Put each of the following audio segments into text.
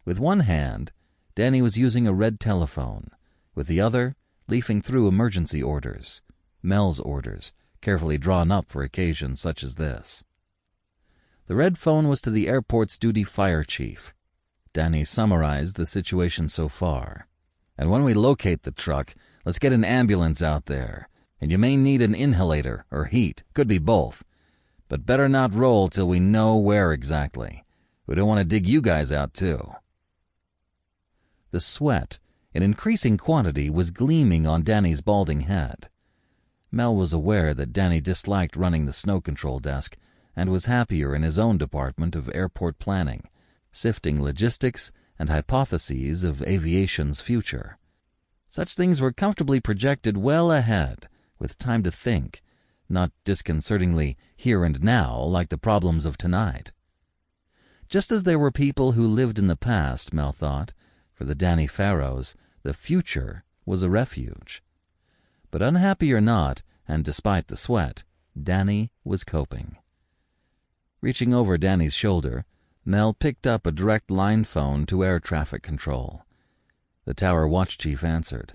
With one hand, Danny was using a red telephone, with the other leafing through emergency orders, Mel's orders, carefully drawn up for occasions such as this. The red phone was to the airport's duty fire chief. Danny summarized the situation so far. "And when we locate the truck, let's get an ambulance out there. And you may need an inhalator or heat. Could be both. But better not roll till we know where exactly. We don't want to dig you guys out, too." The sweat, in increasing quantity, was gleaming on Danny's balding head. Mel was aware that Danny disliked running the snow control desk and was happier in his own department of airport planning, sifting logistics and hypotheses of aviation's future. Such things were comfortably projected well ahead, with time to think, not disconcertingly here and now like the problems of tonight. Just as there were people who lived in the past, Mel thought, for the Danny Pharaohs, the future was a refuge. But unhappy or not, and despite the sweat, Danny was coping. Reaching over Danny's shoulder, Mel picked up a direct line phone to air traffic control. The tower watch chief answered.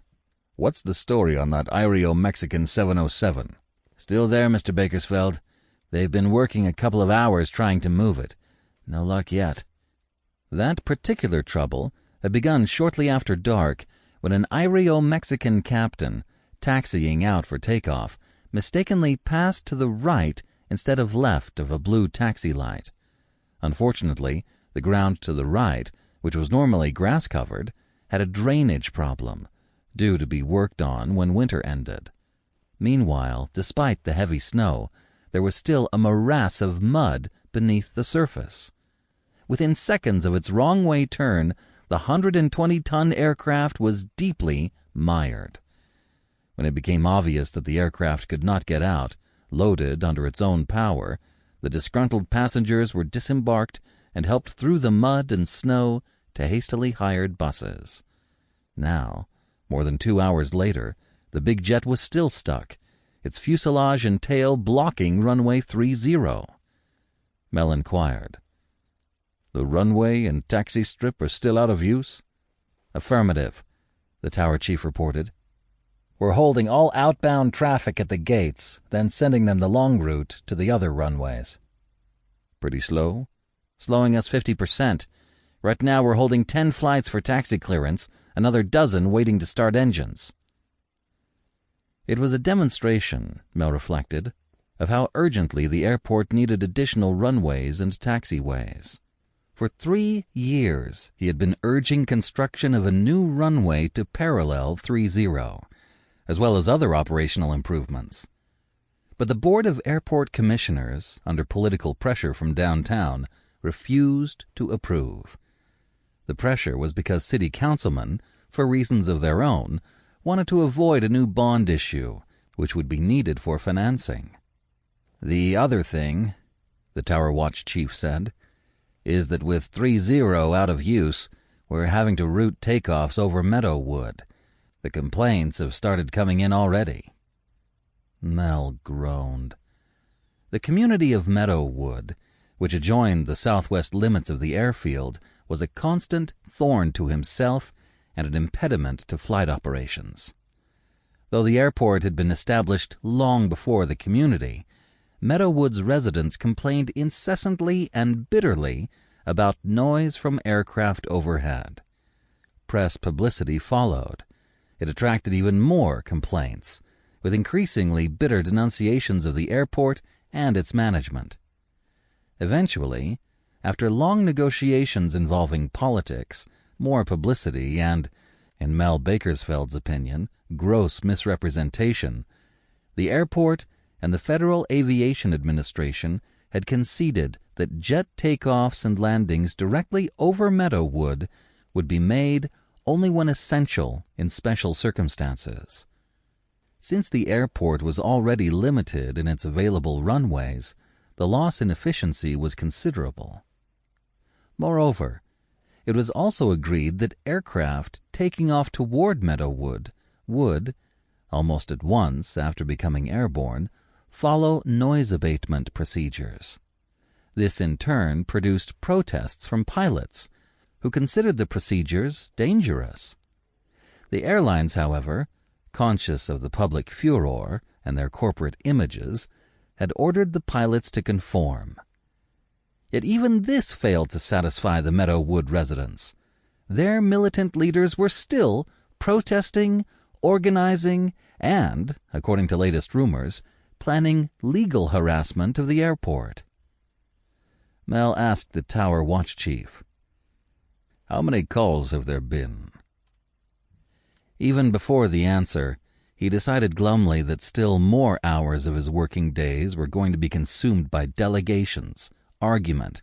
"What's the story on that Aereo-Mexican 707? "Still there, Mr. Bakersfeld. They've been working a couple of hours trying to move it. No luck yet." That particular trouble had begun shortly after dark when an Aereo-Mexican captain, taxiing out for takeoff, mistakenly passed to the right instead of left of a blue taxi light. Unfortunately, the ground to the right, which was normally grass-covered, had a drainage problem, due to be worked on when winter ended. Meanwhile, despite the heavy snow, there was still a morass of mud beneath the surface. Within seconds of its wrong-way turn, the 120-ton aircraft was deeply mired. When it became obvious that the aircraft could not get out, loaded under its own power, the disgruntled passengers were disembarked and helped through the mud and snow to hastily hired buses. Now, more than 2 hours later, the big jet was still stuck, its fuselage and tail blocking runway 30. Mel inquired. "The runway and taxi strip are still out of use?" "Affirmative," the tower chief reported. "We're holding all outbound traffic at the gates, then sending them the long route to the other runways." "Pretty slow?" "Slowing us 50%. Right now we're holding 10 flights for taxi clearance, another dozen waiting to start engines." It was a demonstration, Mel reflected, of how urgently the airport needed additional runways and taxiways. For 3 years he had been urging construction of a new runway to parallel 30, as well as other operational improvements. But the Board of Airport Commissioners, under political pressure from downtown, refused to approve. The pressure was because city councilmen, for reasons of their own, wanted to avoid a new bond issue, which would be needed for financing. "The other thing," the Tower Watch chief said, "is that with 30 out of use, we're having to route takeoffs over Meadowwood. The complaints have started coming in already." Mel groaned. The community of Meadowwood, which adjoined the southwest limits of the airfield, was a constant thorn to himself and an impediment to flight operations. Though the airport had been established long before the community, Meadowwood's residents complained incessantly and bitterly about noise from aircraft overhead. Press publicity followed. It attracted even more complaints, with increasingly bitter denunciations of the airport and its management. Eventually, after long negotiations involving politics, more publicity, and, in Mel Bakersfeld's opinion, gross misrepresentation, the airport and the Federal Aviation Administration had conceded that jet takeoffs and landings directly over Meadowwood would be made only when essential in special circumstances. Since the airport was already limited in its available runways, the loss in efficiency was considerable. Moreover, it was also agreed that aircraft taking off toward Meadowwood would, almost at once after becoming airborne, follow noise abatement procedures. This in turn produced protests from pilots, who considered the procedures dangerous. The airlines, however, conscious of the public furor and their corporate images, had ordered the pilots to conform. Yet even this failed to satisfy the Meadowood residents. Their militant leaders were still protesting, organizing, and, according to latest rumors, planning legal harassment of the airport. Mel asked the tower watch chief, "How many calls have there been?" Even before the answer, he decided glumly that still more hours of his working days were going to be consumed by delegations, argument,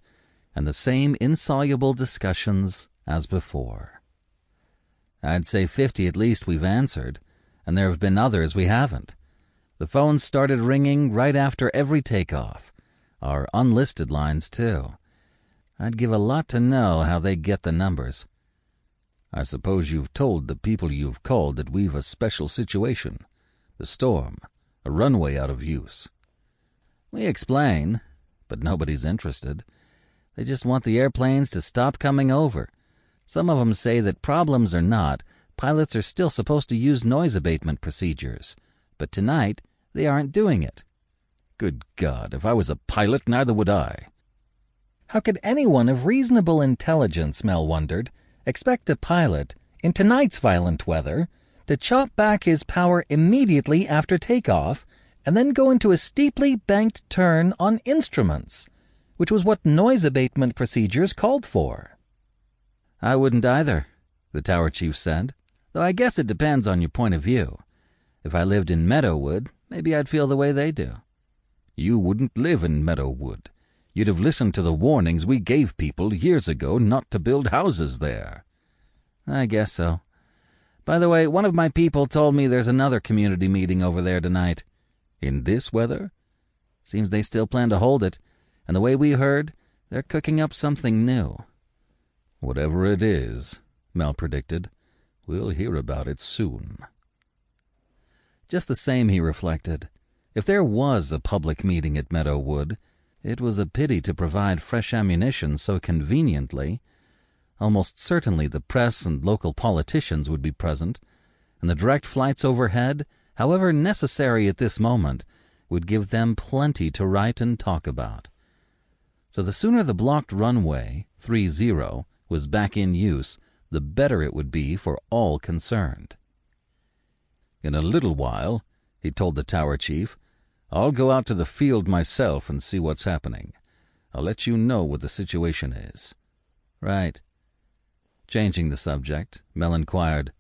and the same insoluble discussions as before. "I'd say 50 at least we've answered, and there have been others we haven't. The phones started ringing right after every takeoff. Our unlisted lines, too. I'd give a lot to know how they get the numbers." "I suppose you've told the people you've called that we've a special situation. The storm, a runway out of use." "We explain, but nobody's interested. They just want the airplanes to stop coming over. Some of them say that problems or not, pilots are still supposed to use noise abatement procedures. But tonight, they aren't doing it." "Good God, if I was a pilot, neither would I." How could anyone of reasonable intelligence, Mel wondered, expect a pilot, in tonight's violent weather, to chop back his power immediately after takeoff and then go into a steeply banked turn on instruments, which was what noise abatement procedures called for? "I wouldn't either," the tower chief said, "though I guess it depends on your point of view. If I lived in Meadowood, maybe I'd feel the way they do." "You wouldn't live in Meadowood. You'd have listened to the warnings we gave people years ago not to build houses there." "I guess so. By the way, one of my people told me there's another community meeting over there tonight." "In this weather?" "Seems they still plan to hold it, and the way we heard, they're cooking up something new." "Whatever it is," Mel predicted, "we'll hear about it soon." Just the same, he reflected, if there was a public meeting at Meadowood, it was a pity to provide fresh ammunition so conveniently. Almost certainly the press and local politicians would be present, and the direct flights overhead, however necessary at this moment, would give them plenty to write and talk about. So the sooner the blocked runway, 30, was back in use, the better it would be for all concerned. "In a little while," he told the tower chief, "I'll go out to the field myself and see what's happening. I'll let you know what the situation is." "Right." Changing the subject, Mel inquired,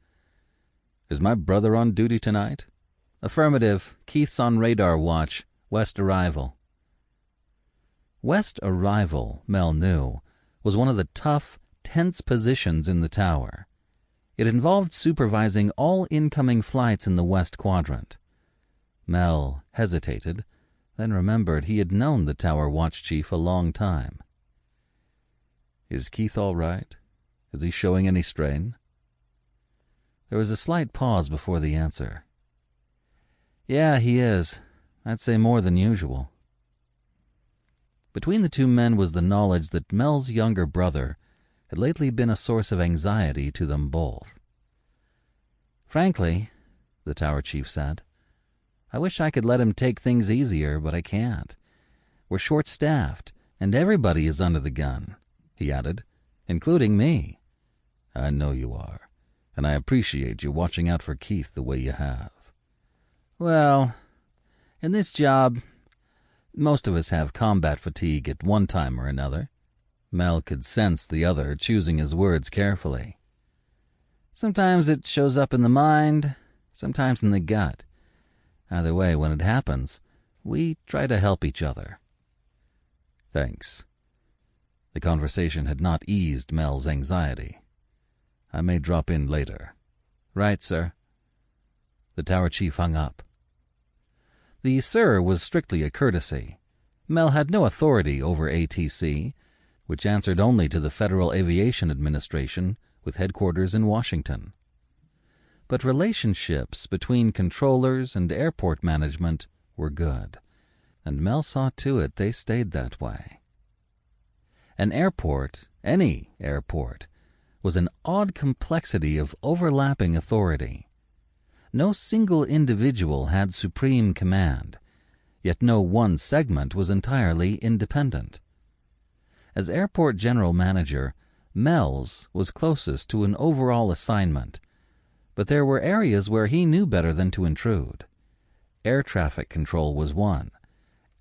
"Is my brother on duty tonight?" "Affirmative. Keith's on radar watch. West arrival." West arrival, Mel knew, was one of the tough, tense positions in the tower. It involved supervising all incoming flights in the West Quadrant. Mel hesitated, then remembered he had known the tower watch chief a long time. "Is Keith all right? Is he showing any strain?" There was a slight pause before the answer. "Yeah, he is. I'd say more than usual." Between the two men was the knowledge that Mel's younger brother had lately been a source of anxiety to them both. "Frankly," the tower chief said, "I wish I could let him take things easier, but I can't. We're short-staffed, and everybody is under the gun," he added, "including me." "I know you are, and I appreciate you watching out for Keith the way you have." "Well, in this job, most of us have combat fatigue at one time or another." Mel could sense the other choosing his words carefully. "Sometimes it shows up in the mind, sometimes in the gut. Either way, when it happens, we try to help each other." "Thanks." The conversation had not eased Mel's anxiety. "I may drop in later." "Right, sir." The tower chief hung up. The sir was strictly a courtesy. Mel had no authority over ATC, which answered only to the Federal Aviation Administration with headquarters in Washington. But relationships between controllers and airport management were good, and Mel saw to it they stayed that way. An airport, any airport, was an odd complexity of overlapping authority. No single individual had supreme command, yet no one segment was entirely independent. As airport general manager, Mel's was closest to an overall assignment, but there were areas where he knew better than to intrude. Air traffic control was one,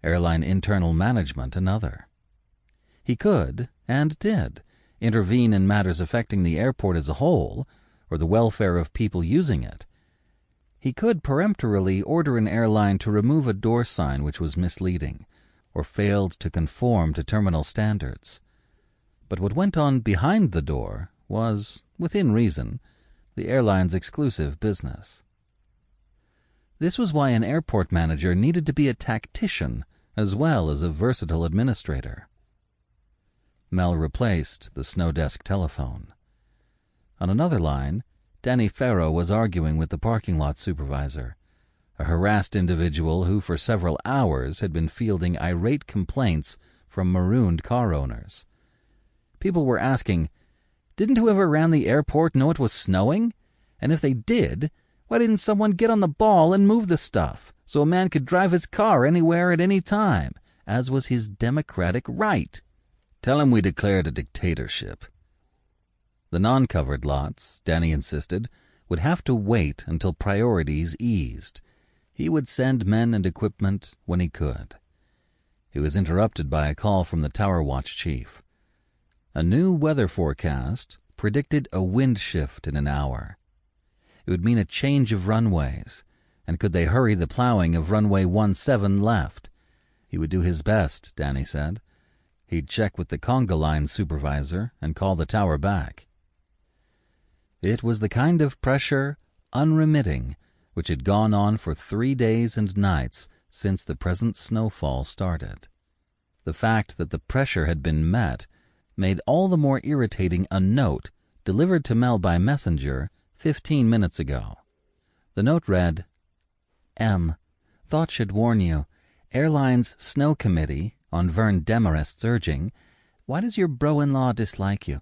airline internal management another. He could, and did, intervene in matters affecting the airport as a whole, or the welfare of people using it. He could peremptorily order an airline to remove a door sign which was misleading, or failed to conform to terminal standards. But what went on behind the door was, within reason, the airline's exclusive business. This was why an airport manager needed to be a tactician as well as a versatile administrator. Mel replaced the snow desk telephone. On another line, Danny Farrow was arguing with the parking lot supervisor, a harassed individual who for several hours had been fielding irate complaints from marooned car owners. People were asking, "Didn't whoever ran the airport know it was snowing? And if they did, why didn't someone get on the ball and move the stuff so a man could drive his car anywhere at any time, as was his democratic right? Tell him we declared a dictatorship." The non-covered lots, Danny insisted, would have to wait until priorities eased. He would send men and equipment when he could. He was interrupted by a call from the Tower Watch chief. A new weather forecast predicted a wind shift in an hour. It would mean a change of runways, and could they hurry the plowing of runway 17 left? He would do his best, Danny said. He'd check with the conga line supervisor and call the tower back. It was the kind of pressure, unremitting, which had gone on for 3 days and nights since the present snowfall started. The fact that the pressure had been met made all the more irritating a note delivered to Mel by messenger 15 minutes ago. The note read, "M. Thought should warn you. Airlines Snow Committee, on Vern Demarest's urging, why does your bro-in-law dislike you?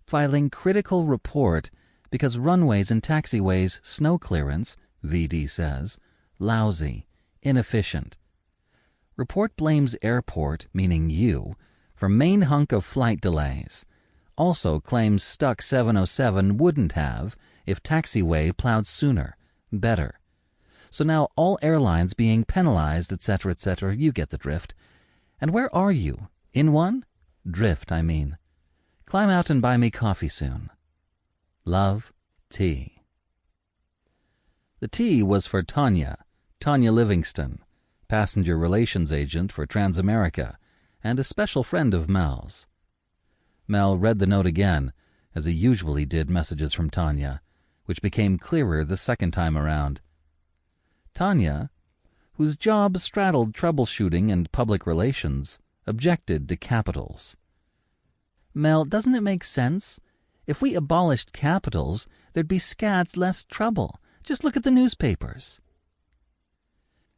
Filing critical report because runways and taxiways snow clearance, VD says, lousy, inefficient. Report blames airport, meaning you, for main hunk of flight delays. Also claims stuck 707 wouldn't have if taxiway plowed sooner, better. So now all airlines being penalized, etc., etc., you get the drift. And where are you? In one? Drift, I mean. Climb out and buy me coffee soon. Love, T." The T was for Tanya Livingston, passenger relations agent for Transamerica, and a special friend of Mel's. Mel read the note again, as he usually did messages from Tanya, which became clearer the second time around. Tanya, whose job straddled troubleshooting and public relations, objected to capitals. "Mel, doesn't it make sense? If we abolished capitals, there'd be scads less trouble. Just look at the newspapers."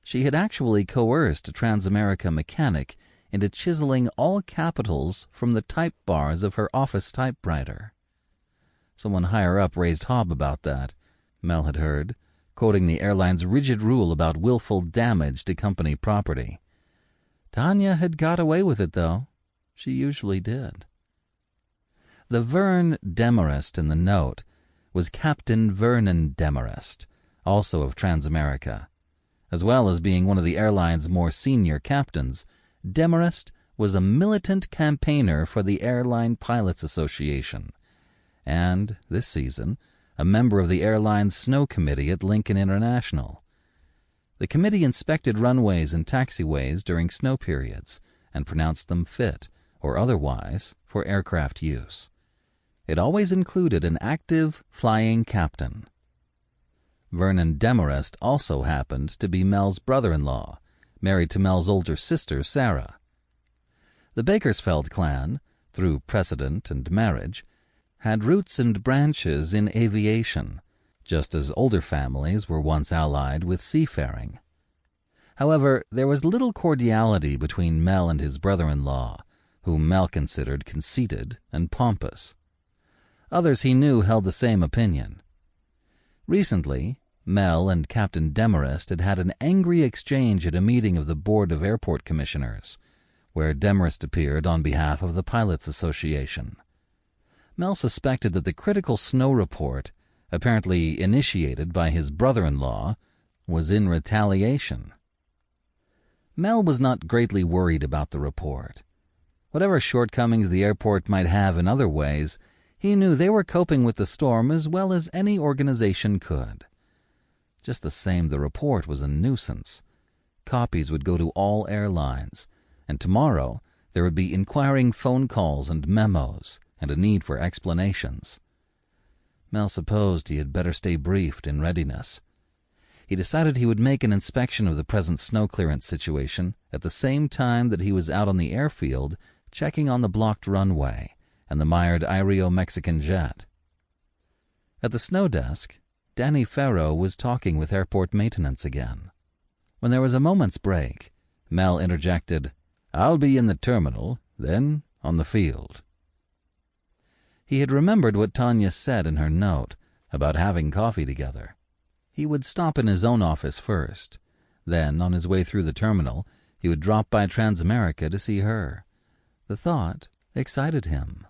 She had actually coerced a Transamerica mechanic into chiseling all capitals from the type bars of her office typewriter. Someone higher up raised hob about that, Mel had heard, quoting the airline's rigid rule about willful damage to company property. Tanya had got away with it, though. She usually did. The Vern Demarest in the note was Captain Vernon Demarest, also of Transamerica. As well as being one of the airline's more senior captains, Demarest was a militant campaigner for the Airline Pilots Association, and, this season, a member of the airline's snow committee at Lincoln International. The committee inspected runways and taxiways during snow periods and pronounced them fit, or otherwise, for aircraft use. It always included an active flying captain. Vernon Demarest also happened to be Mel's brother-in-law, married to Mel's older sister, Sarah. The Bakersfeld clan, through precedent and marriage, had roots and branches in aviation, just as older families were once allied with seafaring. However, there was little cordiality between Mel and his brother-in-law, whom Mel considered conceited and pompous. Others he knew held the same opinion. Recently, Mel and Captain Demarest had had an angry exchange at a meeting of the Board of Airport Commissioners, where Demarest appeared on behalf of the Pilots Association. Mel suspected that the critical snow report, apparently initiated by his brother-in-law, was in retaliation. Mel was not greatly worried about the report. Whatever shortcomings the airport might have in other ways, he knew they were coping with the storm as well as any organization could. Just the same, the report was a nuisance. Copies would go to all airlines, and tomorrow there would be inquiring phone calls and memos, and a need for explanations. Mel supposed he had better stay briefed in readiness. He decided he would make an inspection of the present snow clearance situation at the same time that he was out on the airfield checking on the blocked runway and the mired Aero-Mexican jet. At the snow desk, Danny Farrow was talking with airport maintenance again. When there was a moment's break, Mel interjected, "I'll be in the terminal, then on the field." He had remembered what Tanya said in her note about having coffee together. He would stop in his own office first. Then, on his way through the terminal, he would drop by Transamerica to see her. The thought excited him.